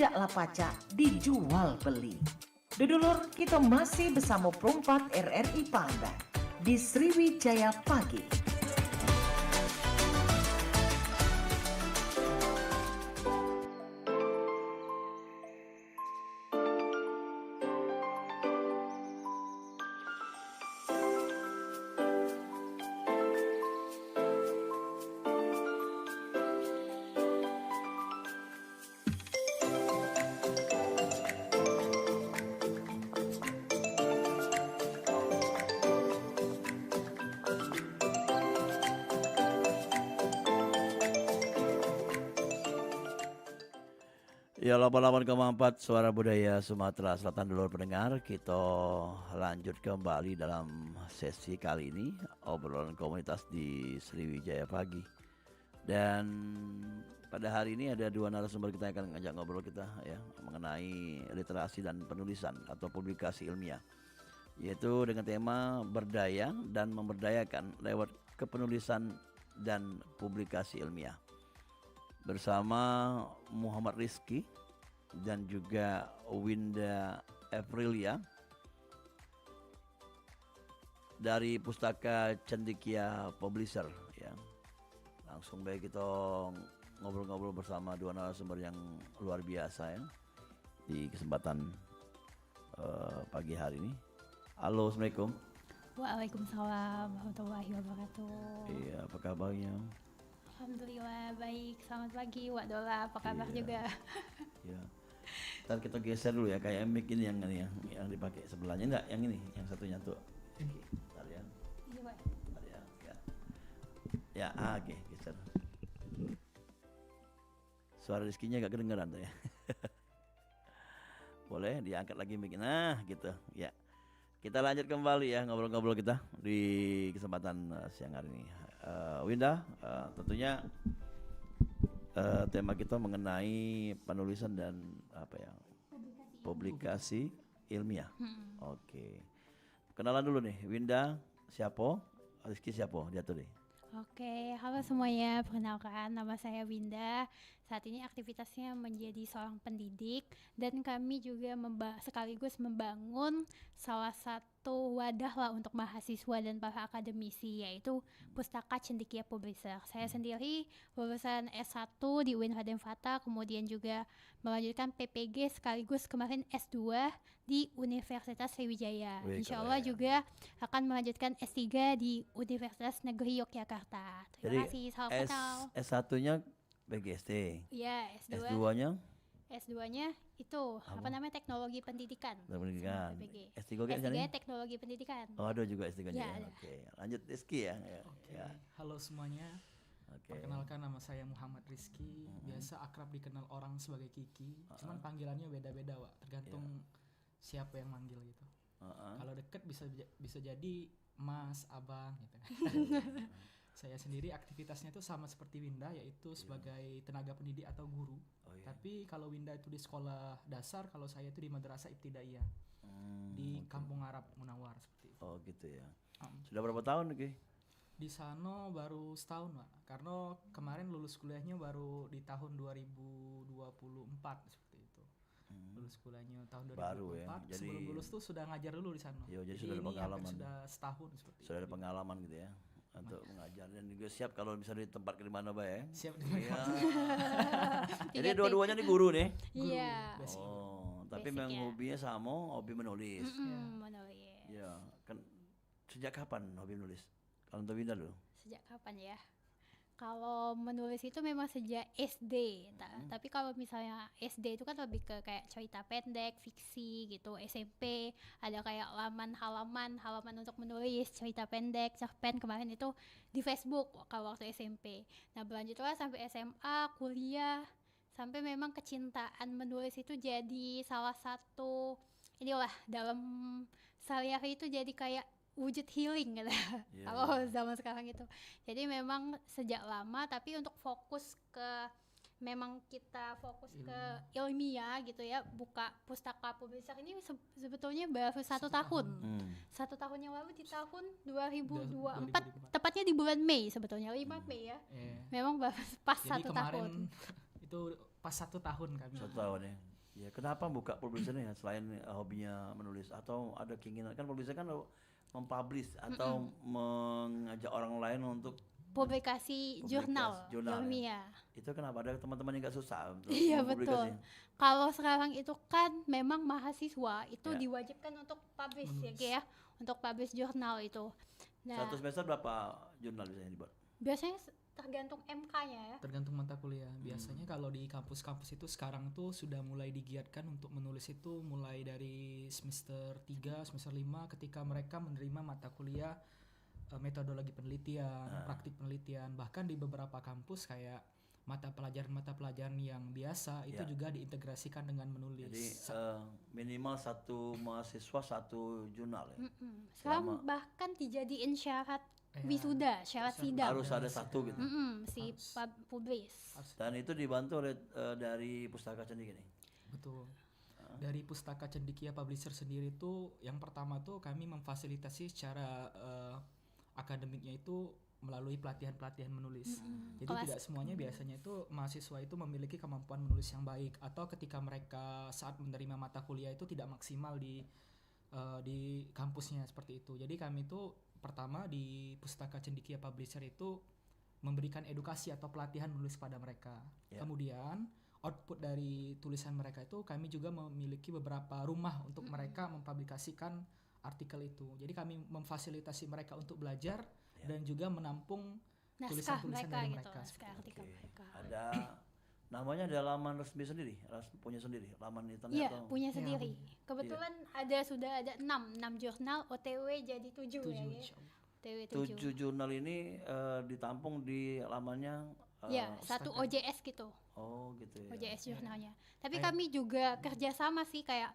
tidaklah pacak dijual beli. Dudulur, kita masih bersama Perumpat RRI Pangandaran di Sriwijaya Pagi. Ya, 88,4 Suara Budaya Sumatera Selatan dulur pendengar, kita lanjut kembali dalam sesi kali ini obrolan komunitas di Sriwijaya Pagi. Dan pada hari ini ada dua narasumber kita yang akan ngajak ngobrol kita ya mengenai literasi dan penulisan atau publikasi ilmiah, yaitu dengan tema berdaya dan memberdayakan lewat kepenulisan dan publikasi ilmiah. Bersama Muhammad Rizky dan juga Winda Aprilia dari Pustaka Cendekia Publisher ya. Langsung baik kita ngobrol-ngobrol bersama dua narasumber yang luar biasa ya di kesempatan pagi hari ini. Halo, Assalamualaikum. Waalaikumsalam warahmatullahi wabarakatuh. Iya, apa kabarnya? Alhamdulillah baik. Selamat pagi Wak Dola, apa kabar juga? Ya. Ntar kita geser dulu ya, kayak mic ini yang dipakai sebelahnya, enggak yang ini, yang satunya tuh. Ntar ya. Iya Wak. Ntar ya. Ya, oke, geser. Suara Rizkinya agak kedengeran tuh ya. Boleh diangkat lagi mic. Nah, gitu. Ya. Kita lanjut kembali ya ngobrol-ngobrol kita di kesempatan siang hari ini. Winda, tentunya tema kita mengenai penulisan dan publikasi ilmiah. Oke. Kenalan dulu nih, Winda siapa? Rizky siapa? Dia tuh deh. Oke, halo semuanya. Perkenalkan, nama saya Winda. Saat ini aktivitasnya menjadi seorang pendidik dan kami juga sekaligus membangun salah satu wadah lah untuk mahasiswa dan para akademisi, yaitu Pustaka Cendekia Publisher. Saya sendiri lulusan S1 di UIN Raden Fata, kemudian juga melanjutkan PPG sekaligus kemarin S2 di Universitas Sriwijaya. Insya Allah juga akan melanjutkan S3 di Universitas Negeri Yogyakarta. Terima kasih, salam kenal. S1-nya PGST. Iya, S2. S2-nya? S2-nya itu apa namanya, teknologi pendidikan. Pendidikan. S3-nya S3 teknologi pendidikan. Oh, ada juga S3-nya. Ya, ya. Oke, lanjut Rizky ya. Oke. Ya. Halo semuanya. Perkenalkan, nama saya Muhammad Rizky. Biasa akrab dikenal orang sebagai Kiki. Cuman panggilannya beda-beda, Wak. Tergantung siapa yang manggil gitu. Kalau deket bisa jadi Mas, Abang gitu. Saya sendiri aktivitasnya itu sama seperti Winda, yaitu sebagai tenaga pendidik atau guru. Tapi kalau Winda itu di sekolah dasar, kalau saya itu di Madrasah Ibtidaiyah di Kampung Arab Munawar seperti itu. Oh gitu ya. Sudah berapa tahun nih? Di sana baru setahun, Pak. Karena kemarin lulus kuliahnya baru di tahun 2024 seperti itu. Lulus kuliahnya tahun 2024. Baru ya. Jadi sebelum lulus tuh sudah ngajar dulu di sana. Jadi sudah ada pengalaman. Sudah setahun seperti itu. Sudah ada pengalaman gitu ya untuk mengajar, dan juga siap kalau misalnya ditempatkan di mana ya. Siap di mana. Jadi dua-duanya nih guru nih. Iya. Oh, tapi memang hobinya sama, hobi menulis. Menulis. Ya, kan sejak kapan hobi menulis? Kalau untuk Winda dulu. Sejak kapan ya? Kalau menulis itu memang sejak SD, tapi kalau misalnya SD itu kan lebih ke kayak cerita pendek, fiksi gitu. SMP ada kayak halaman untuk menulis cerita pendek, cerpen kemarin itu di Facebook kalau waktu SMP. Nah berlanjutlah sampai SMA, kuliah, sampai memang kecintaan menulis itu jadi salah satu inilah dalam sehari-hari itu jadi kayak wujud healing gitu. Kalau zaman sekarang itu. Jadi memang sejak lama, tapi untuk fokus ke memang kita fokus ke ilmiah gitu ya, buka Pustaka Publisher ini sebetulnya baru 1 tahun. 1 tahun yang lalu di tahun 2024, tepatnya di bulan Mei sebetulnya, 5 Mei ya. Memang baru pas 1 tahun. Itu pas 1 tahun kami. 1 tahun ya. Ya kenapa buka publisher ya selain hobinya menulis atau ada keinginan kan publisher kan mempublish atau mengajak orang lain untuk Publikasi jurnal ya. ilmiah. Itu kenapa ada teman-teman yang nggak susah untuk Iya betul. mempublikasi? Kalau sekarang itu kan memang mahasiswa itu Ya. diwajibkan untuk publish ya Ki, ya, untuk publish jurnal itu. Nah, Satu semester berapa jurnal biasanya dibuat? biasanya tergantung MK-nya ya. Tergantung mata kuliah. Biasanya kalau di kampus-kampus itu sekarang tuh sudah mulai digiatkan untuk menulis itu mulai dari semester 3, semester 5 ketika mereka menerima mata kuliah metodologi penelitian, praktik penelitian. Bahkan di beberapa kampus kayak mata pelajaran yang biasa itu juga diintegrasikan dengan menulis. Jadi minimal satu mahasiswa satu jurnal ya. Sekarang bahkan dijadiin syarat wisuda, syarat sidang. Harus ada satu gitu. Si publish. Dan itu dibantu oleh dari Pustaka Cendekia nih. Betul. Dari Pustaka Cendekia Publisher sendiri itu yang pertama tuh kami memfasilitasi secara akademiknya itu melalui pelatihan-pelatihan menulis. Jadi tidak semuanya biasanya itu mahasiswa itu memiliki kemampuan menulis yang baik atau ketika mereka saat menerima mata kuliah itu tidak maksimal di kampusnya seperti itu. Jadi kami itu pertama di Pustaka Cendekia Publisher itu memberikan edukasi atau pelatihan menulis pada mereka. Kemudian output dari tulisan mereka itu kami juga memiliki beberapa rumah untuk mereka mempublikasikan artikel itu. Jadi kami memfasilitasi mereka untuk belajar dan juga menampung tulisan-tulisan dari mereka. Artikel mereka. Ada namanya ada laman resmi sendiri, punya sendiri, laman internet Iya, atau punya sendiri. Kebetulan sudah ada 6 jurnal, OTW jadi 7 ya. Insyaallah. OTW 7 jurnal ini ditampung di lamannya ya, satu OJS gitu. Oh gitu ya. OJS jurnalnya. Tapi kami juga kerjasama sih kayak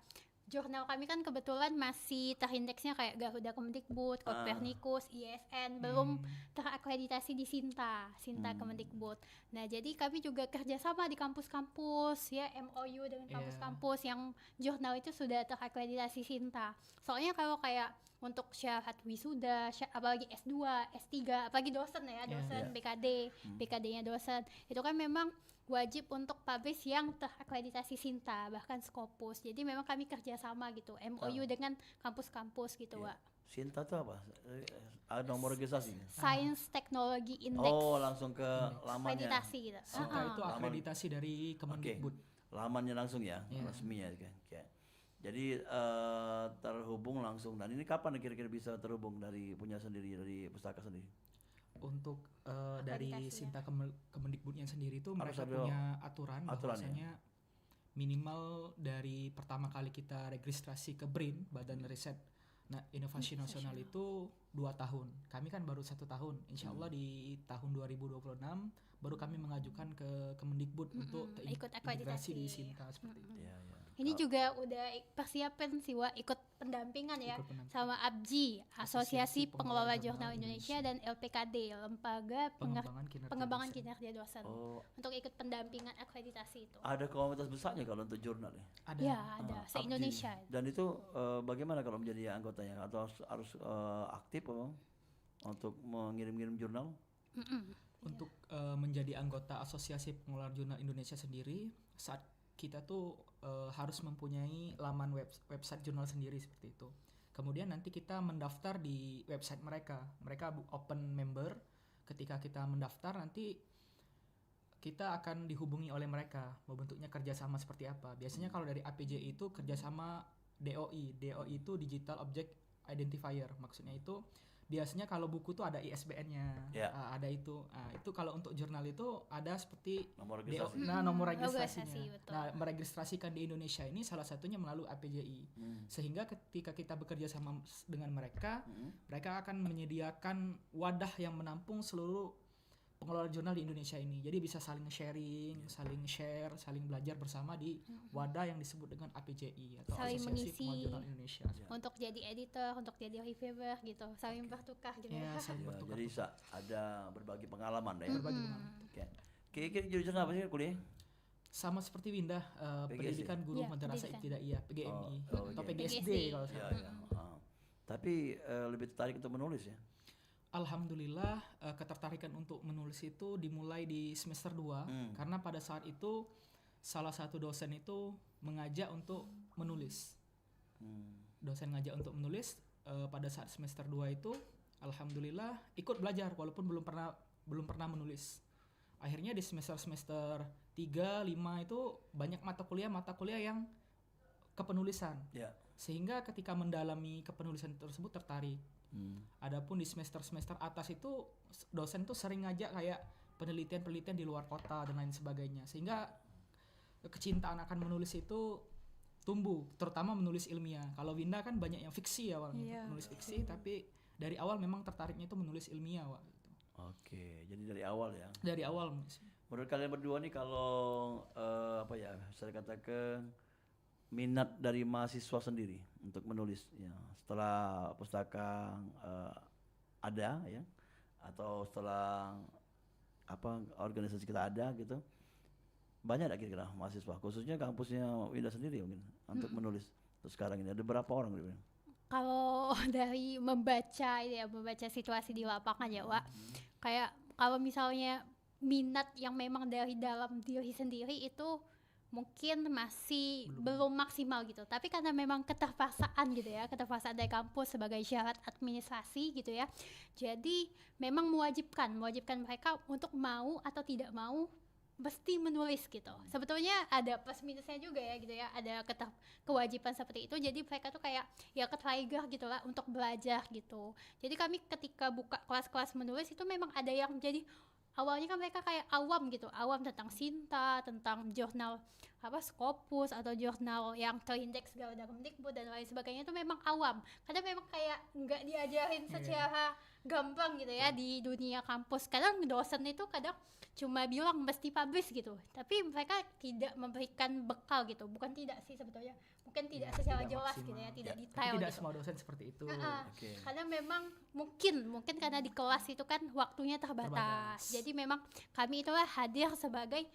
jurnal kami kan kebetulan masih terindeksnya kayak Garuda Kemendikbud, Kopernikus, ISN, belum terakreditasi di Sinta Kemendikbud. Nah jadi kami juga kerjasama di kampus-kampus ya, MOU dengan kampus-kampus yang jurnal itu sudah terakreditasi Sinta. Soalnya kalau kayak untuk syarat wisuda, apalagi S2, S3, apalagi dosen ya, dosen BKD, BKD-nya dosen, itu kan memang wajib untuk publish yang terakreditasi Sinta, bahkan Scopus. Jadi memang kami kerjasama gitu, MOU dengan kampus-kampus gitu, Wak. Sinta itu apa? Ada nomor registrasi? Science Technology Index. Oh, langsung ke lamannya. Akreditasi gitu. Sinta itu akreditasi dari Kemendikbud. Lamannya langsung ya, resminya kan. Jadi terhubung langsung. Dan ini kapan kira-kira bisa terhubung dari punya sendiri, dari pustaka sendiri? Untuk dari Sinta Kemendikbudnya sendiri itu mereka ada punya aturan bahwasanya ya? minimal dari pertama kali kita registrasi ke BRIN, Badan Riset Inovasi Nasional itu 2 tahun. Kami kan baru 1 tahun. Insya Allah di tahun 2026 baru kami mengajukan ke Kemendikbud untuk ikut integrasi akreditasi di Sinta seperti itu. Ini juga udah persiapan sih, Wak, ikut pendampingan ya sama ABJI, Asosiasi Pengelola Jurnal Indonesia, dan LPKD, Lembaga Pengembangan Kinerja Dosen, untuk ikut pendampingan akreditasi itu. Ada komunitas besarnya kalau untuk jurnal ya? Ada. Ya, ada se-Indonesia. Dan itu bagaimana kalau menjadi anggotanya? Atau harus aktif untuk mengirim-ngirim jurnal? Untuk menjadi anggota Asosiasi Pengelola Jurnal Indonesia sendiri, saat kita tuh harus mempunyai laman website jurnal sendiri seperti itu. Kemudian nanti kita mendaftar di website mereka. Mereka open member. Ketika kita mendaftar nanti kita akan dihubungi oleh mereka. Bentuknya kerjasama seperti apa. Biasanya kalau dari APJ itu kerjasama DOI. DOI itu Digital Object Identifier. Maksudnya itu biasanya kalau buku tuh ada ISBN-nya, ada itu. Itu kalau untuk jurnal itu ada seperti nomor registrasi. Nomor registrasinya. Nah, meregistrasikan di Indonesia ini salah satunya melalui APJI. Sehingga ketika kita bekerja sama dengan mereka, mereka akan menyediakan wadah yang menampung seluruh pengelola jurnal di Indonesia ini. Jadi bisa saling sharing, saling share, saling belajar bersama di wadah yang disebut dengan APJI atau saling Asosiasi mengisi Pengelola Jurnal Indonesia. Untuk jadi editor, untuk jadi reviewer gitu, saling bertukar gitu. Ya, saling bertukar. Jadi ada berbagi pengalaman ya. Berbagi pengalaman. Kira-kira jurusan apa sih kuliah? Sama seperti Windah, pendidikan guru madrasah ibtidaiyah, PGMI atau PGSD kalau salah. Tapi lebih tertarik untuk menulis ya? Alhamdulillah ketertarikan untuk menulis itu dimulai di semester 2 karena pada saat itu salah satu dosen itu mengajak untuk menulis. Dosen ngajak untuk menulis pada saat semester 2 itu alhamdulillah ikut belajar walaupun belum pernah menulis. Akhirnya di semester 3, 5 itu banyak mata kuliah yang kepenulisan. Sehingga ketika mendalami kepenulisan tersebut tertarik. Adapun di semester atas itu dosen tuh sering ngajak kayak penelitian di luar kota dan lain sebagainya. Sehingga kecintaan akan menulis itu tumbuh, terutama menulis ilmiah. Kalau Winda kan banyak yang fiksi awalnya, menulis fiksi, tapi dari awal memang tertariknya itu menulis ilmiah, Wak. Gitu. Oke, jadi dari awal ya. Dari awal menulis. Menurut kalian berdua nih kalau saya katakan minat dari mahasiswa sendiri untuk menulis ya setelah pustaka ada ya atau setelah organisasi kita ada gitu. Banyak tak kira-kira mahasiswa, khususnya kampusnya Winda sendiri mungkin untuk menulis. Terus sekarang ini ada berapa orang? Kalau dari membaca situasi di lapangan ya, Wak. Kayak kalau misalnya minat yang memang dari dalam diri sendiri itu mungkin masih belum maksimal gitu. Tapi karena memang keterpaksaan dari kampus sebagai syarat administrasi gitu ya. Jadi memang mewajibkan mereka untuk mau atau tidak mau mesti menulis gitu. Sebetulnya ada plus minusnya juga ya gitu ya. Ada kewajiban seperti itu. Jadi mereka tuh kayak ya ketrigger gitu lah untuk belajar gitu. Jadi kami ketika buka kelas-kelas menulis itu memang ada yang jadi awalnya kan mereka kayak awam tentang Sinta, tentang jurnal Scopus atau jurnal yang terindeks dalam Kemdikbud dan lain sebagainya itu memang awam. Karena memang kayak nggak diajarin secara gampang gitu ya di dunia kampus. Kadang dosen itu cuma bilang mesti publish gitu, tapi mereka tidak memberikan bekal gitu. Bukan tidak sih sebetulnya, mungkin tidak secara tidak jelas maksimal. gitu ya, tidak Tapi detail tidak gitu. semua dosen seperti itu. Karena memang mungkin karena di kelas itu kan waktunya terbatas. Jadi memang kami itulah hadir sebagai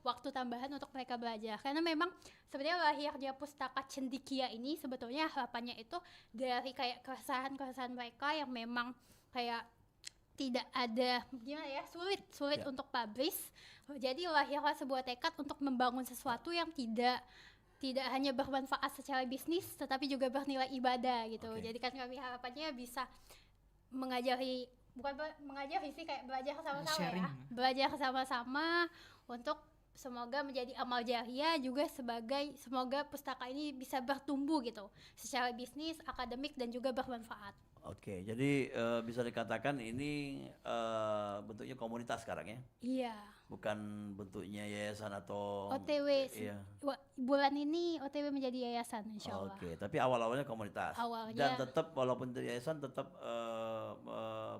waktu tambahan untuk mereka belajar. Karena memang sebenarnya lahirnya Pustaka Cendekia ini sebetulnya harapannya itu dari kayak keresahan mereka yang memang kayak tidak ada sulit untuk publish. Jadi lahirlah sebuah tekad untuk membangun sesuatu yang tidak hanya bermanfaat secara bisnis tetapi juga bernilai ibadah gitu. Jadi kan kami harapannya bisa bukan mengajari sih, kayak belajar sama-sama Sharing. Belajar sama-sama untuk semoga menjadi amal jariah juga semoga pustaka ini bisa bertumbuh gitu secara bisnis, akademik dan juga bermanfaat. Oke, jadi bisa dikatakan ini bentuknya komunitas sekarang ya? Iya. Bukan bentuknya yayasan atau OTW. Iya. Bulan ini OTW menjadi yayasan insya Allah. Oke, tapi awal-awalnya komunitas. Awalnya. Dan tetap walaupun dari yayasan tetap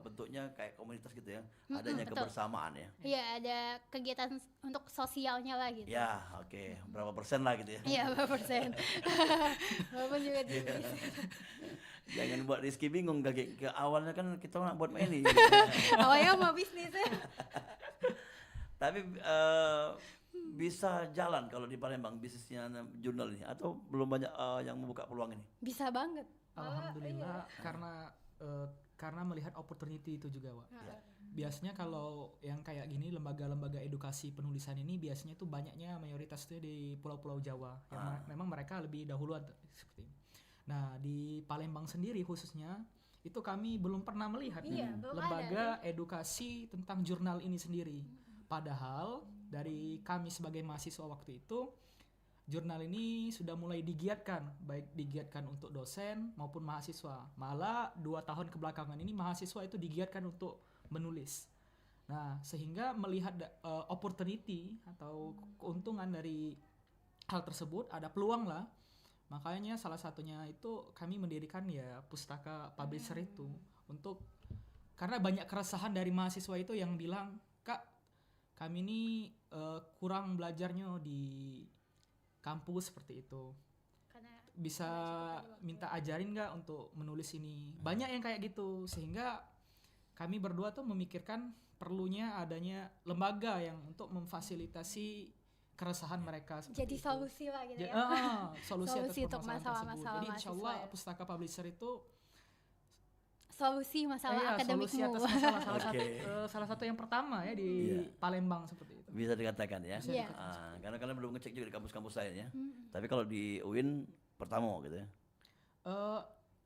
bentuknya kayak komunitas gitu ya. Adanya betul. kebersamaan ya. Iya, ada kegiatan untuk sosialnya lah gitu. Ya, oke. Berapa persen lah gitu ya. Iya, berapa persen. Walaupun juga di Jangan buat Rizky bingung ke awalnya kan kita nak buat main ini. awalnya mau bisnis ya. Tapi bisa jalan kalau di Palembang bisnisnya jurnal ini atau belum banyak yang membuka peluang ini? Bisa banget. Alhamdulillah karena melihat opportunity itu juga, Wak. Biasanya kalau yang kayak gini lembaga-lembaga edukasi penulisan ini biasanya tuh banyaknya mayoritasnya di pulau-pulau Jawa yang memang mereka lebih dahuluan seperti ini. Nah, di Palembang sendiri khususnya itu kami belum pernah melihat lembaga edukasi tentang jurnal ini sendiri. Padahal dari kami sebagai mahasiswa waktu itu jurnal ini sudah mulai digiatkan, baik digiatkan untuk dosen maupun mahasiswa. Malah 2 tahun kebelakangan ini mahasiswa itu digiatkan untuk menulis. Nah, sehingga melihat opportunity atau keuntungan dari hal tersebut, ada peluang lah. Makanya salah satunya itu kami mendirikan ya Pustaka Publisher itu untuk karena banyak keresahan dari mahasiswa itu yang bilang, "Kak, kami ini kurang belajarnya di kampus seperti itu. Bisa minta ajarin nggak untuk menulis ini?" Banyak yang kayak gitu, sehingga kami berdua tuh memikirkan perlunya adanya lembaga yang untuk memfasilitasi keresahan mereka jadi itu. solusi lah gitu ya. Solusi atas untuk permasalahan tersebut. masalah-masalah Jadi insyaallah mahasiswa ya. Pustaka Publisher itu solusi masalah Iya, akademikmu. solusi atas masalah Oke. salah satu yang pertama ya di Iya. Palembang seperti itu. Bisa dikatakan ya. Iya. Karena kalian belum ngecek juga di kampus-kampus lain ya. Tapi kalau di UIN pertama gitu ya. Eh,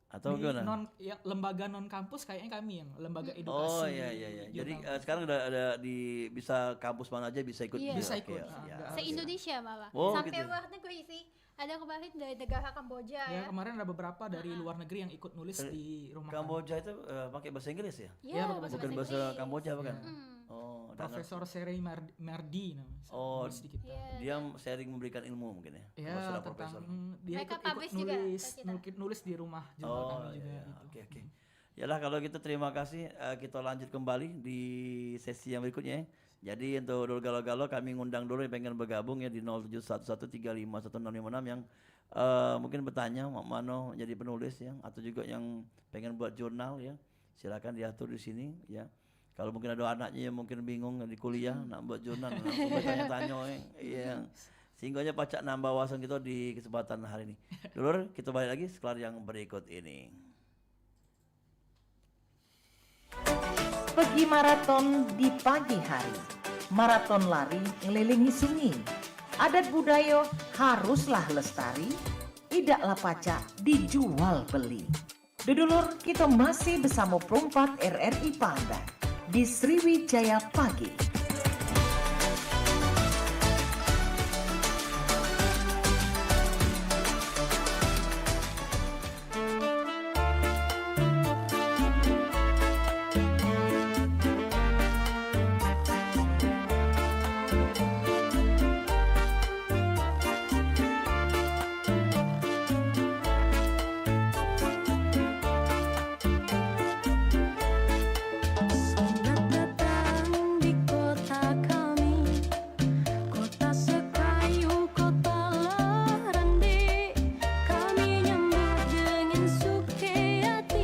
Atau di gimana? lembaga non kampus kayaknya kami yang lembaga edukasi. Oh iya. Jadi jurnal. sekarang ada di bisa kampus mana aja bisa ikut. Iya. gitu. Bisa Oke, ikut. ya. Nggak harus. Se-Indonesia malah. Oh, Sampai gitu. luar negeri sih. Ada kemarin dari negara Kamboja Ya ya. kemarin ada beberapa dari luar negeri yang ikut nulis di rumah kami. Kamboja itu pakai bahasa Inggris ya? Iya, Bukan bahasa Inggris. Kamboja bukan? Hmm. Oh, dan- Profesor Serei Mardi namanya. Oh, Nulis sedikit. Iya. dia sharing memberikan ilmu mungkin ya. Ya Masalah tentang profesor. dia Mereka ikut publish juga nulis ke kita. nulis di rumah jurnal Oh, kami juga. iya, gitu. oke. Yalah kalau gitu terima kasih. Kita lanjut kembali di sesi yang berikutnya ya. Jadi untuk dulu galau-galau kami ngundang dulu yang pengen bergabung ya di 0711351656 yang mungkin bertanya mana jadi penulis ya atau juga yang pengen buat jurnal ya. Silakan diatur di sini ya. Kalau mungkin ada anaknya yang mungkin bingung di kuliah nak buat jurnal langsung bertanya-tanya ya. Sehingga aja pacak nambah wawasan kita di kesempatan hari ini. Dulur, kita balik lagi setelah yang berikut ini. Pergi maraton di pagi hari. Maraton lari ngelilingi sungai. Adat budaya haruslah lestari. Tidaklah pacak dijual beli. Dulur, kita masih bersama Perumpat RRI Pandan di Sriwijaya Pagi. Selamat datang di kota kami, kota sekayu, kota Larande. Kami nyambut dengan sukacita.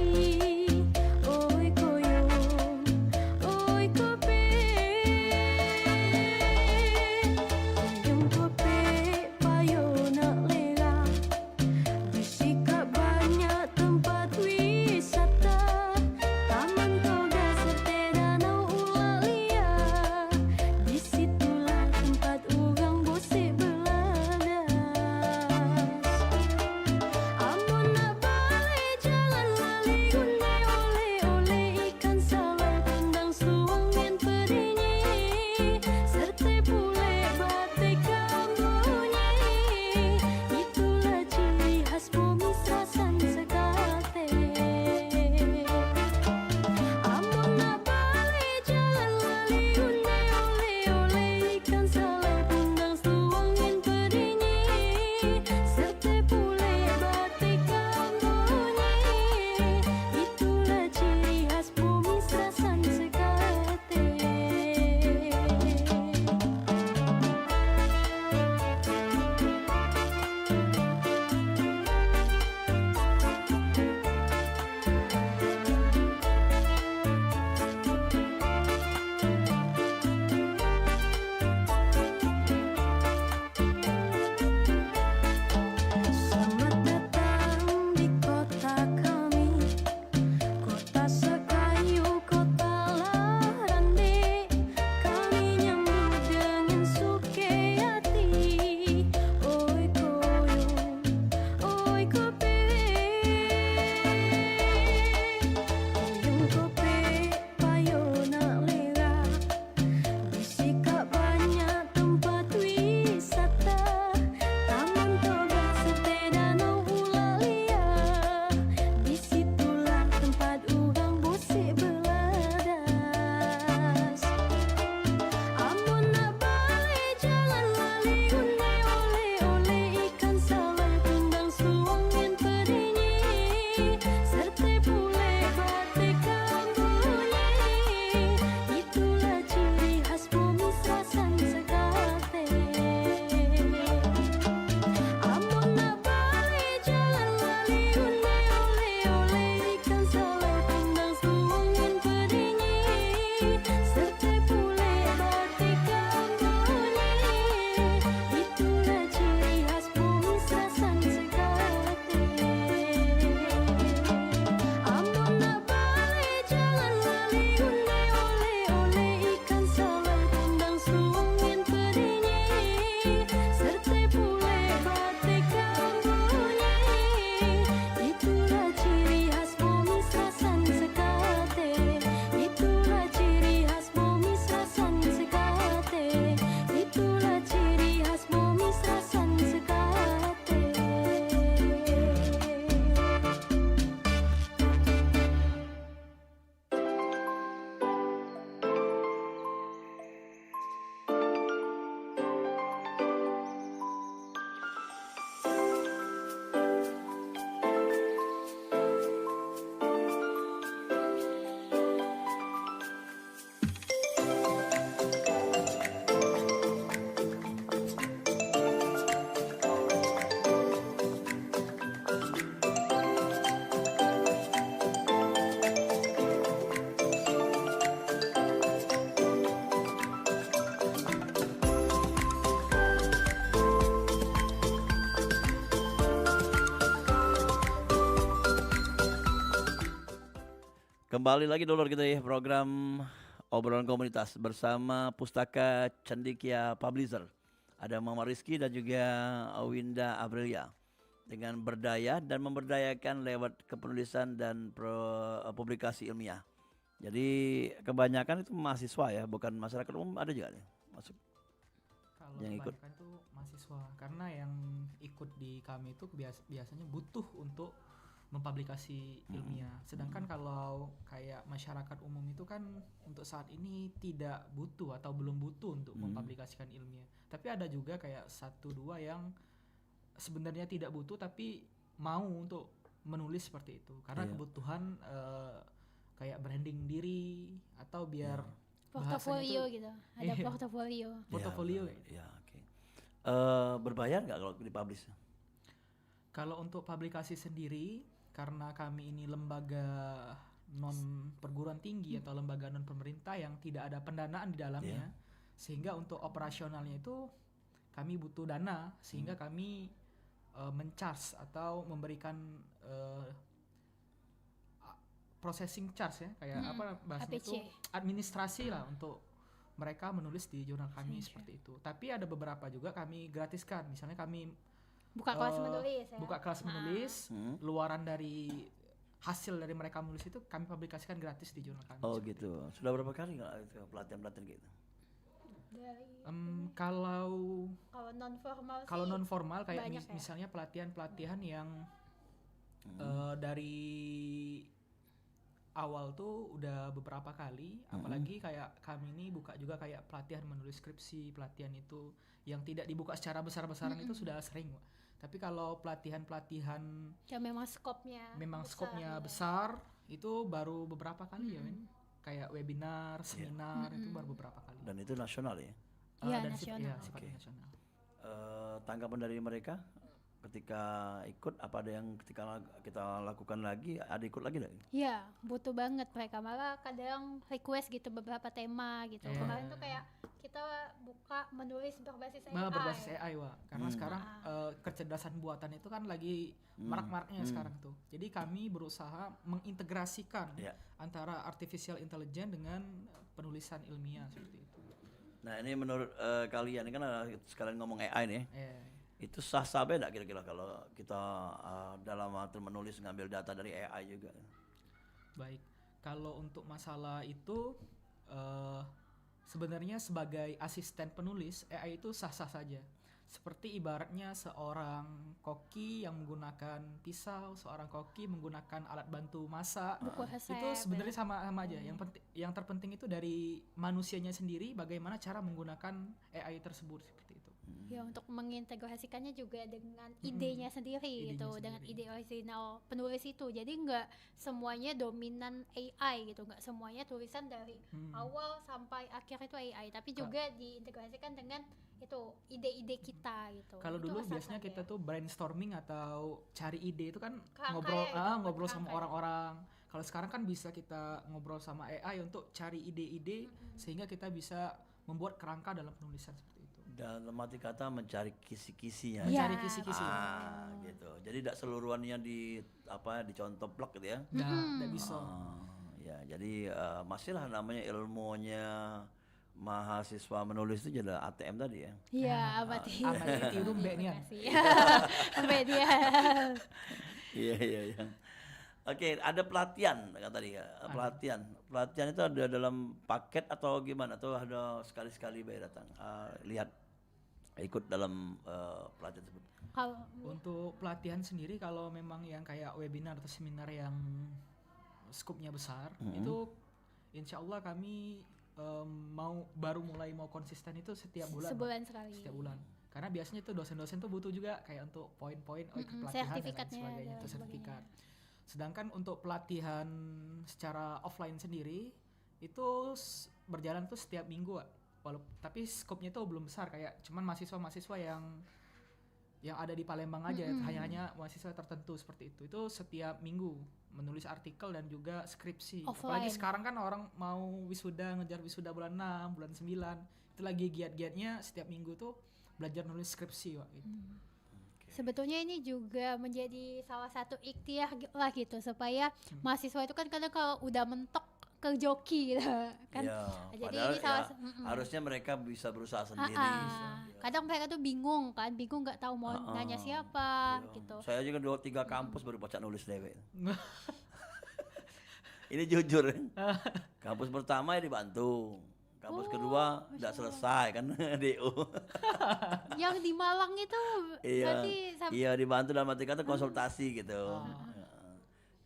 Oi koyo, oi kope, koyong kope payo nak lera. Bersikap banyak tempat wisata, Taman Toga serta Danau Ulalia. Disitulah tempat orang gosip beladas. Amun nak balik jalan lali gunai oleh-oleh ikan salai pindang suang yang pedinyi serta pule batik kambunyi. Itulah ciri khas bumi Sasan Sekate. Amun nak balik jalan lali gunai oleh-oleh ikan salai pindang suang yang pedinyi serta pule batik kambunyi. Itulah ciri khas bumi Sasan Sekate. Kembali lagi dulur kita ya program obrolan komunitas bersama Pustaka Cendekia Publisher. Ada Mama Rizky dan juga Winda Aprilia dengan berdaya dan memberdayakan lewat kepenulisan dan publikasi ilmiah. Jadi kebanyakan itu mahasiswa ya, bukan masyarakat umum, ada juga nih masuk. Kalau Yang ikut. kebanyakan itu mahasiswa, karena yang ikut di kami itu biasanya butuh untuk mempublikasi ilmiah. Sedangkan kalau kayak masyarakat umum itu kan untuk saat ini tidak butuh atau belum butuh untuk mempublikasikan ilmiah. Tapi ada juga kayak 1-2 yang sebenarnya tidak butuh tapi mau untuk menulis seperti itu karena Iya. kebutuhan kayak branding diri atau biar bahasanya Portofolio itu gitu. Ada Iya. portofolio. portofolio. Ya, oke. Berbayar nggak kalau dipublish? Kalau untuk publikasi sendiri, karena kami ini lembaga non perguruan tinggi atau lembaga non pemerintah yang tidak ada pendanaan di dalamnya, sehingga untuk operasionalnya itu kami butuh dana, sehingga kami men-charge atau memberikan processing charge ya, kayak apa bahasanya APC. itu administrasi lah untuk mereka menulis di jurnal kami seperti itu. Tapi ada beberapa juga kami gratiskan, misalnya kami Buka kelas menulis ya. buka kelas menulis, luaran dari hasil dari mereka menulis itu kami publikasikan gratis di jurnal kami. Oh gitu. Sudah berapa kali nggak itu pelatihan-pelatihan gitu? Dari Kalau non formal kalau non formal kayak banyak ya? misalnya pelatihan yang dari awal tuh udah beberapa kali, apalagi kayak kami ini buka juga kayak pelatihan menulis skripsi, pelatihan itu yang tidak dibuka secara besar-besaran itu sudah sering, Wak. Tapi kalau pelatihan yang memang skopnya gitu. besar itu baru beberapa kali ya, men. Kayak webinar, seminar itu baru beberapa kali. Dan itu nasional ya? Iya, Dan nasional. sifatnya Oke. nasional. Tanggapan dari mereka ketika ikut, apa ada yang ketika kita lakukan lagi, ada ikut lagi nggak? Iya, butuh banget mereka. Malah kadang request gitu beberapa tema gitu. Kemarin tuh kayak kita buka menulis berbasis AI. Berbasis AI, Wak. Karena sekarang kecerdasan buatan itu kan lagi marak-maraknya sekarang tuh. Jadi kami berusaha mengintegrasikan Iya. antara artificial intelligence dengan penulisan ilmiah seperti itu. Nah ini menurut kalian, ini kan sekalian ngomong AI nih, itu sah-sah beda kira-kira kalau kita dalam arti menulis ngambil data dari AI juga? Baik, kalau untuk masalah itu sebenarnya sebagai asisten penulis AI itu sah-sah saja. Seperti ibaratnya seorang koki yang menggunakan pisau, seorang koki menggunakan alat bantu masak, Buku resep, itu sebenarnya sama aja. Yang terpenting itu dari manusianya sendiri, bagaimana cara menggunakan AI tersebut seperti itu. Ya, untuk mengintegrasikannya juga dengan idenya sendiri gitu, dengan ide original penulis itu. Jadi nggak semuanya dominan AI gitu, nggak semuanya tulisan dari awal sampai akhir itu AI, tapi juga diintegrasikan dengan itu ide-ide kita gitu. Kalau Itu dulu sah-sah biasanya ya. kita tuh brainstorming atau cari ide itu kan Kerangka ya, itu buat ngobrol sama kerangka ya. orang-orang. Kalau sekarang kan bisa kita ngobrol sama AI untuk cari ide-ide sehingga kita bisa membuat kerangka dalam penulisan seperti itu. Dalam arti kata mencari kisi-kisinya. Iya. Mencari kisi-kisi. Gitu. Jadi tidak seluruhannya dicontoh plak gitu ya. Nggak bisa. Ya, jadi masihlah namanya ilmunya mahasiswa menulis itu jadi ATM tadi ya. Iya, amati. Amati tiru mbak nian. Sampai dia. Iya. Oke, ada pelatihan kata tadi ya. Pelatihan itu ada dalam paket atau gimana? Atau ada sekali-sekali bayar datang lihat ikut dalam pelatihan tersebut. Kalau Untuk pelatihan sendiri kalau memang yang kayak webinar atau seminar yang skupnya besar itu insya Allah kami baru mulai mau konsisten itu setiap bulan. sebulan sekali. Setiap bulan. Karena biasanya tuh dosen-dosen tuh butuh juga kayak untuk poin-poin ikut pelatihan dan lain sertifikatnya sebagainya, dan itu sebagainya. sertifikat. Sedangkan untuk pelatihan secara offline sendiri itu berjalan tuh setiap minggu, Wak. Tapi skopnya tuh belum besar, kayak cuman mahasiswa-mahasiswa yang ada di Palembang aja, hanya mahasiswa tertentu seperti itu. Itu setiap minggu menulis artikel dan juga skripsi. Offline. Apalagi sekarang kan orang mau wisuda, ngejar wisuda bulan 6, bulan 9. Itu lagi giat-giatnya setiap minggu tuh belajar nulis skripsi, Wak, gitu. Sebetulnya ini juga menjadi salah satu ikhtiar lah gitu supaya mahasiswa itu kan kadang kalau udah mentok ke joki gitu kan. Iya, Jadi padahal ini salah ya harusnya mereka bisa berusaha sendiri. kadang mereka tuh bingung nggak tahu mau nanya siapa Iya. gitu. Saya juga 2-3 kampus baru baca nulis dewe. Ini jujur. Kampus pertama ya dibantu. Kampus kedua udah selesai kan DO. Yang di Malang itu Iya. berarti Iya dibantu dalam arti kata konsultasi gitu.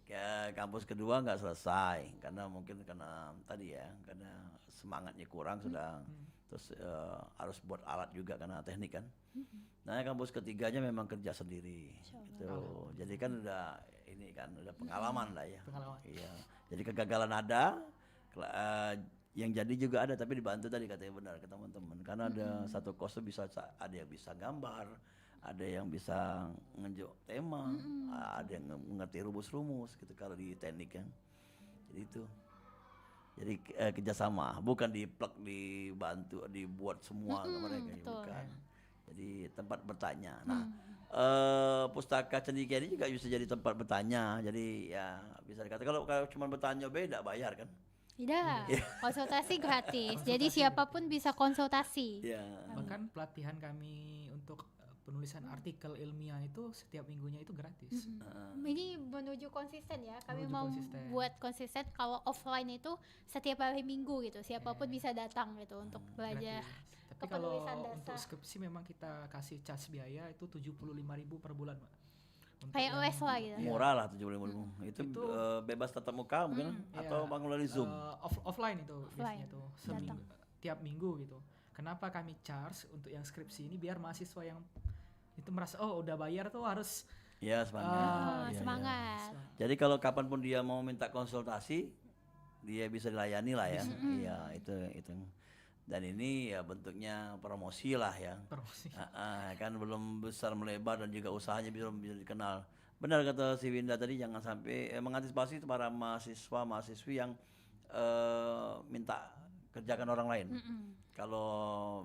Kayak kampus kedua nggak selesai karena mungkin karena tadi ya karena semangatnya kurang sudah terus harus buat alat juga karena teknik kan. Nah kampus ketiganya memang kerja sendiri gitu. Jadi kan udah ini kan udah pengalaman lah ya. Pengalaman. Iya. Jadi kegagalan ada, yang jadi juga ada tapi dibantu tadi katanya benar ke teman-teman karena ada satu kos tuh bisa ada yang bisa gambar, ada yang bisa ngejuk tema, ada yang mengerti rumus-rumus gitu kalau di teknik kan. Jadi itu. Jadi kerjasama, bukan diplek dibantu dibuat semua ke mereka ya, bukan. Jadi tempat bertanya. Nah, pustaka cendekia ini juga bisa jadi tempat bertanya. Jadi ya bisa dikatakan kalau cuma bertanya beda bayar kan. tidak konsultasi gratis. Jadi siapapun bisa konsultasi. Iya. Bahkan pelatihan kami untuk penulisan artikel ilmiah itu setiap minggunya itu gratis. Ini menuju konsisten ya. Kami Menuju mau konsisten. buat konsisten kalau offline itu setiap hari Minggu gitu. Siapapun bisa datang gitu untuk belajar. Gratis. Tapi kalau kepenulisan untuk dasar. skripsi memang kita kasih cas biaya itu 75.000 per bulan, Pak. Untuk Kayak yang- les lah gitu. Murah lah 75.000. Itu bebas tatap muka mungkin atau Iya. melalui Zoom. Offline itu Offline. biasanya tuh seminggu tiap minggu gitu. Kenapa kami charge untuk yang skripsi ini biar mahasiswa yang itu merasa oh udah bayar tuh harus Ya semangat. Oh, Iya, semangat. Jadi kalau kapanpun dia mau minta konsultasi, dia bisa dilayani lah ya. Iya itu. Dan ini ya bentuknya promosi lah ya. promosi. Kan belum besar melebar dan juga usahanya belum bisa dikenal. Benar kata si Winda tadi jangan sampai mengantisipasi para mahasiswa-mahasiswi yang minta kerjakan orang lain. Kalau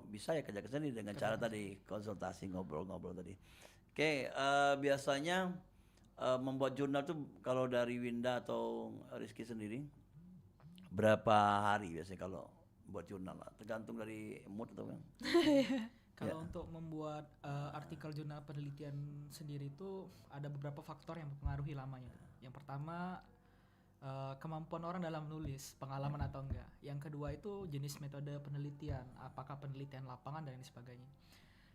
bisa ya kerja sendiri dengan cara tadi konsultasi ngobrol-ngobrol tadi. Oke, biasanya membuat jurnal tuh kalau dari Winda atau Rizky sendiri berapa hari biasanya kalau buat jurnal? Tergantung dari mood atau kan? Kalau untuk membuat artikel jurnal penelitian sendiri itu ada beberapa faktor yang mempengaruhi lamanya. Yang pertama kemampuan orang dalam menulis, pengalaman atau enggak. Yang kedua itu jenis metode penelitian, apakah penelitian lapangan dan lain sebagainya.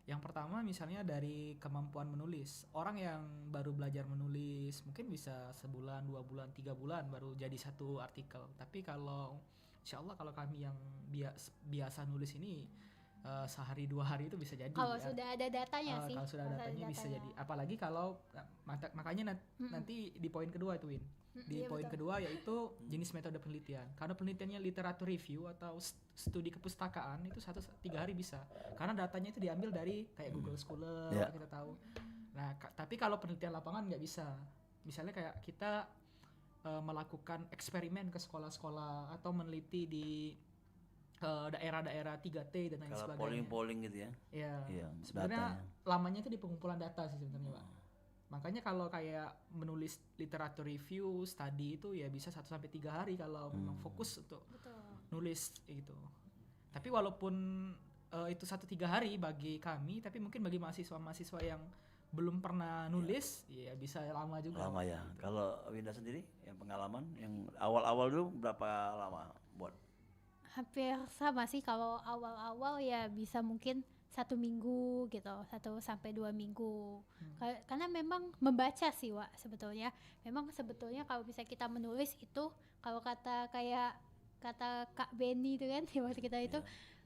Yang pertama misalnya dari kemampuan menulis. Orang yang baru belajar menulis mungkin bisa sebulan, 2 bulan, 3 bulan baru jadi satu artikel. Tapi kalau insya Allah kalau kami yang biasa nulis ini sehari 2 hari itu bisa jadi. Kalau ya. sudah ada datanya sih. Kalau sudah datanya bisa jadi. Apalagi kalau makanya nanti di poin kedua itu Win. Di Iya, poin betul. kedua yaitu jenis metode penelitian. Karena penelitiannya literatur review atau studi kepustakaan itu 1-3 hari bisa. Karena datanya itu diambil dari kayak Google Scholar Ya. kita tahu. Nah, tapi kalau penelitian lapangan nggak bisa. Misalnya kayak kita melakukan eksperimen ke sekolah-sekolah atau meneliti di daerah-daerah 3T dan lain Kalau sebagainya. polling gitu ya. Iya. Iya, Sebenarnya datanya. lamanya itu di pengumpulan data sih sebenarnya, Pak. Makanya kalau kayak menulis literatur review, study itu ya bisa 1-3 hari kalau memang fokus untuk Betul. nulis gitu. Tapi walaupun itu 1-3 hari bagi kami, tapi mungkin bagi mahasiswa-mahasiswa yang belum pernah nulis, ya bisa lama juga. Lama ya. Kalau Winda sendiri yang pengalaman yang awal-awal dulu berapa lama buat? Hampir sama sih kalau awal-awal ya bisa mungkin 1 minggu gitu, 1-2 minggu. Karena memang membaca sih Wak sebetulnya. Memang sebetulnya kalau bisa kita menulis itu kalau kata Kak Benny itu kan waktu kita itu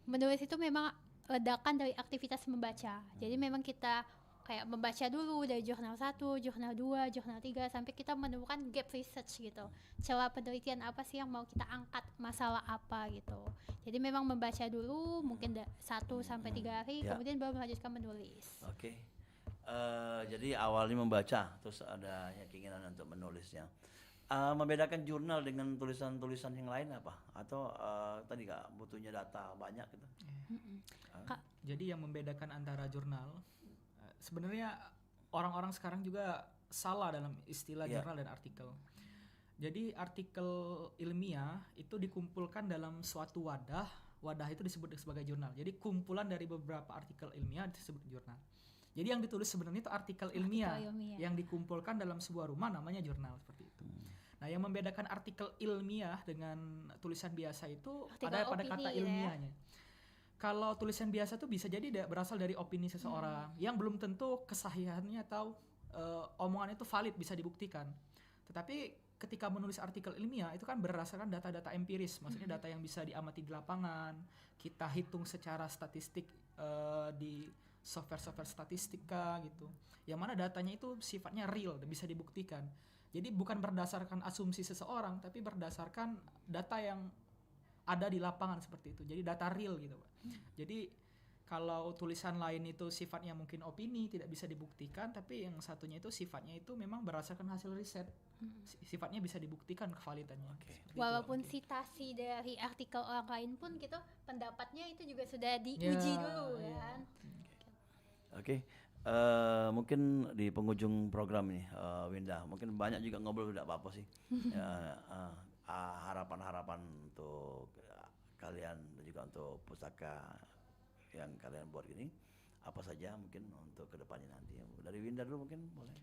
menulis itu memang ledakan dari aktivitas membaca. Jadi memang kita kayak membaca dulu dari jurnal 1, jurnal 2, jurnal 3 sampai kita menemukan gap research gitu. Celah penelitian apa sih yang mau kita angkat, masalah apa gitu. Jadi memang membaca dulu mungkin 1-3 hari Ya. kemudian baru melanjutkan menulis. Oke. Jadi awalnya membaca, terus ada keinginan untuk menulisnya. Membedakan jurnal dengan tulisan-tulisan yang lain apa? Atau tadi Kak butuhnya data banyak gitu? Jadi yang membedakan antara jurnal sebenarnya orang-orang sekarang juga salah dalam istilah Iya. jurnal dan artikel. Jadi artikel ilmiah itu dikumpulkan dalam suatu wadah. Wadah itu disebut sebagai jurnal. Jadi kumpulan dari beberapa artikel ilmiah disebut jurnal. Jadi yang ditulis sebenarnya itu artikel ilmiah yang dikumpulkan dalam sebuah rumah namanya jurnal seperti itu. Nah, yang membedakan artikel ilmiah dengan tulisan biasa itu Artikel ada pada opini kata gitu ya. ilmiahnya. Kalau tulisan biasa tuh bisa jadi berasal dari opini seseorang yang belum tentu kesahihannya atau omongan itu valid, bisa dibuktikan. Tetapi ketika menulis artikel ilmiah itu kan berdasarkan data-data empiris, maksudnya data yang bisa diamati di lapangan, kita hitung secara statistik di software-software statistika gitu. Yang mana datanya itu sifatnya real dan bisa dibuktikan. Jadi bukan berdasarkan asumsi seseorang, tapi berdasarkan data yang ada di lapangan seperti itu. Jadi data real gitu, Pak. Jadi kalau tulisan lain itu sifatnya mungkin opini, tidak bisa dibuktikan, tapi yang satunya itu sifatnya itu memang berdasarkan hasil riset. Sifatnya bisa dibuktikan kevalidannya. Seperti itu, Walaupun Pak. citasi dari artikel orang lain pun gitu, pendapatnya itu juga sudah diuji dulu iya. kan. Oke, mungkin di penghujung program ini, Winda, mungkin banyak juga ngobrol, tidak apa-apa sih. Ya, harapan-harapan untuk kalian dan juga untuk pustaka yang kalian buat ini, apa saja mungkin untuk kedepannya nanti. Dari Winda dulu mungkin boleh.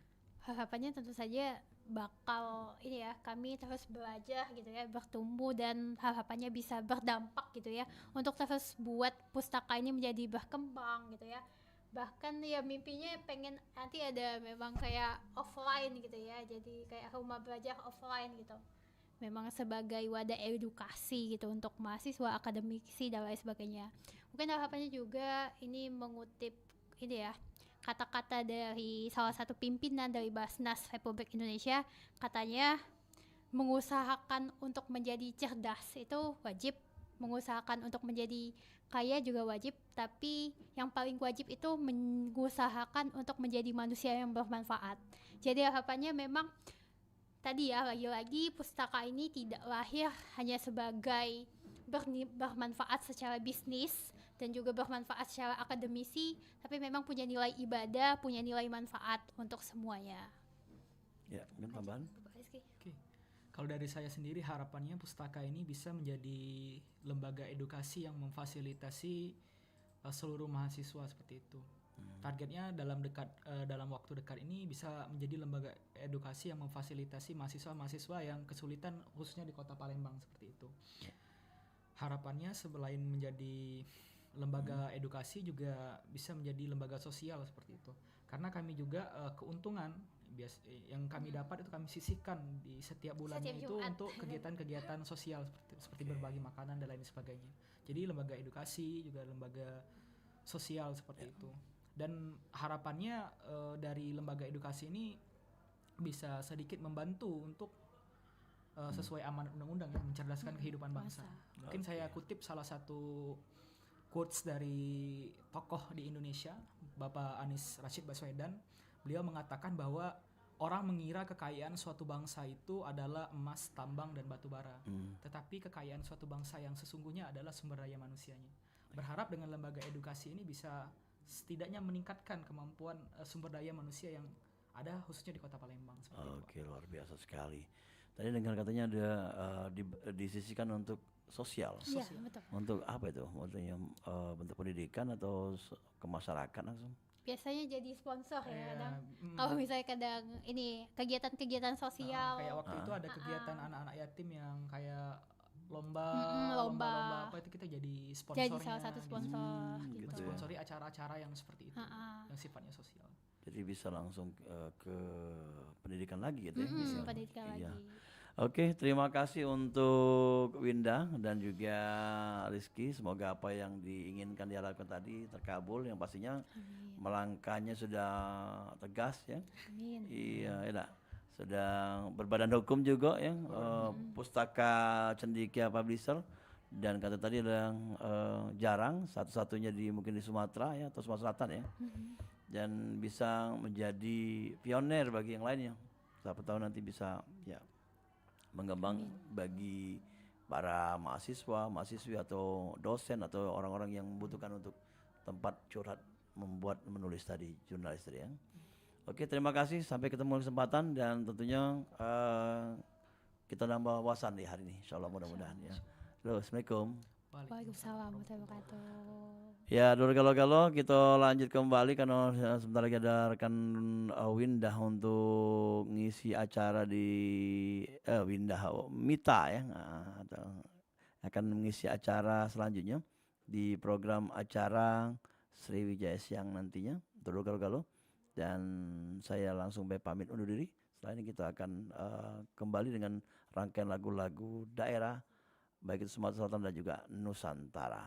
Harapannya tentu saja bakal ini ya, kami terus belajar gitu ya, bertumbuh dan harapannya bisa berdampak gitu ya, untuk terus buat pustaka ini menjadi berkembang gitu ya. Bahkan ya mimpinya pengen nanti ada memang kayak offline gitu ya, jadi kayak rumah belajar offline gitu, memang sebagai wadah edukasi gitu untuk mahasiswa, akademisi dan lain sebagainya. Mungkin harapannya juga ini mengutip ini ya, kata-kata dari salah satu pimpinan dari Basnas Republik Indonesia, katanya mengusahakan untuk menjadi cerdas itu wajib, mengusahakan untuk menjadi kaya juga wajib, tapi yang paling wajib itu mengusahakan untuk menjadi manusia yang bermanfaat. Jadi harapannya memang tadi ya, lagi-lagi pustaka ini tidak lahir hanya sebagai bermanfaat secara bisnis dan juga bermanfaat secara akademisi, tapi memang punya nilai ibadah, punya nilai manfaat untuk semuanya. Ya, mungkin tambahan. Oke. Kalau dari saya sendiri harapannya pustaka ini bisa menjadi lembaga edukasi yang memfasilitasi seluruh mahasiswa seperti itu. Targetnya dalam waktu dekat ini bisa menjadi lembaga edukasi yang memfasilitasi mahasiswa-mahasiswa yang kesulitan khususnya di Kota Palembang seperti itu. Harapannya selain menjadi lembaga edukasi juga bisa menjadi lembaga sosial seperti itu. Karena kami juga keuntungan yang kami dapat itu kami sisihkan di setiap bulannya Setiap itu Jumat. untuk kegiatan-kegiatan sosial seperti berbagi makanan dan lain sebagainya. Jadi lembaga edukasi juga lembaga sosial seperti itu. Dan harapannya dari lembaga edukasi ini bisa sedikit membantu untuk sesuai amanat undang-undang yang mencerdaskan kehidupan bangsa. Mungkin saya kutip salah satu quotes dari tokoh di Indonesia, Bapak Anies Rashid Baswedan. Beliau mengatakan bahwa orang mengira kekayaan suatu bangsa itu adalah emas, tambang, dan batu bara. Tetapi kekayaan suatu bangsa yang sesungguhnya adalah sumber daya manusianya. Berharap dengan lembaga edukasi ini bisa setidaknya meningkatkan kemampuan sumber daya manusia yang ada khususnya di Kota Palembang. Oke, luar biasa sekali. Tadi dengar katanya ada disisikan untuk sosial. Iya, betul. Untuk apa itu? Maksudnya bentuk pendidikan atau ke masyarakat langsung? Biasanya jadi sponsor ya kadang. Mm. Kalau misalnya kadang ini kegiatan-kegiatan sosial. Kayak waktu itu ada kegiatan anak-anak yatim yang kayak lomba apa itu kita jadi sponsornya. Jadi salah satu sponsor gitu. Gitu ya. Mensponsori acara-acara yang seperti itu, yang sifatnya sosial. Jadi bisa langsung ke pendidikan lagi gitu ya? Bisa. Pendidikan Iya. lagi. Oke, terima kasih untuk Winda dan juga Rizky. Semoga apa yang diinginkan diharapkan tadi terkabul. Yang pastinya melangkahnya sudah tegas ya. Amin. Iya, ya. Sudah berbadan hukum juga ya. Pustaka Cendekia Publisher. Dan kata tadi ada yang jarang, satu-satunya mungkin di Sumatera ya atau Sumatera Selatan ya. Dan bisa menjadi pioner bagi yang lainnya. Siapa tahu nanti bisa ya mengembang bagi para mahasiswa, mahasiswi atau dosen atau orang-orang yang membutuhkan untuk tempat curhat menulis tadi, jurnalis tadi ya. Oke, terima kasih. Sampai ketemu kesempatan dan tentunya kita nambah wawasan di hari ini. Insya Allah mudah-mudahan ya. Halo, Assalamualaikum. Waalaikumsalam warahmatullahi wabarakatuh. Ya, dulu kalau kita lanjut kembali karena sebentar lagi ada rekan Windah untuk ngisi acara di Windah Mita ya, atau akan mengisi acara selanjutnya di program acara Sriwijaya Siang nantinya. Dulu kalau dan saya langsung pamit undur diri. Setelah ini kita akan kembali dengan rangkaian lagu-lagu daerah baik itu Sumatera Selatan dan juga Nusantara.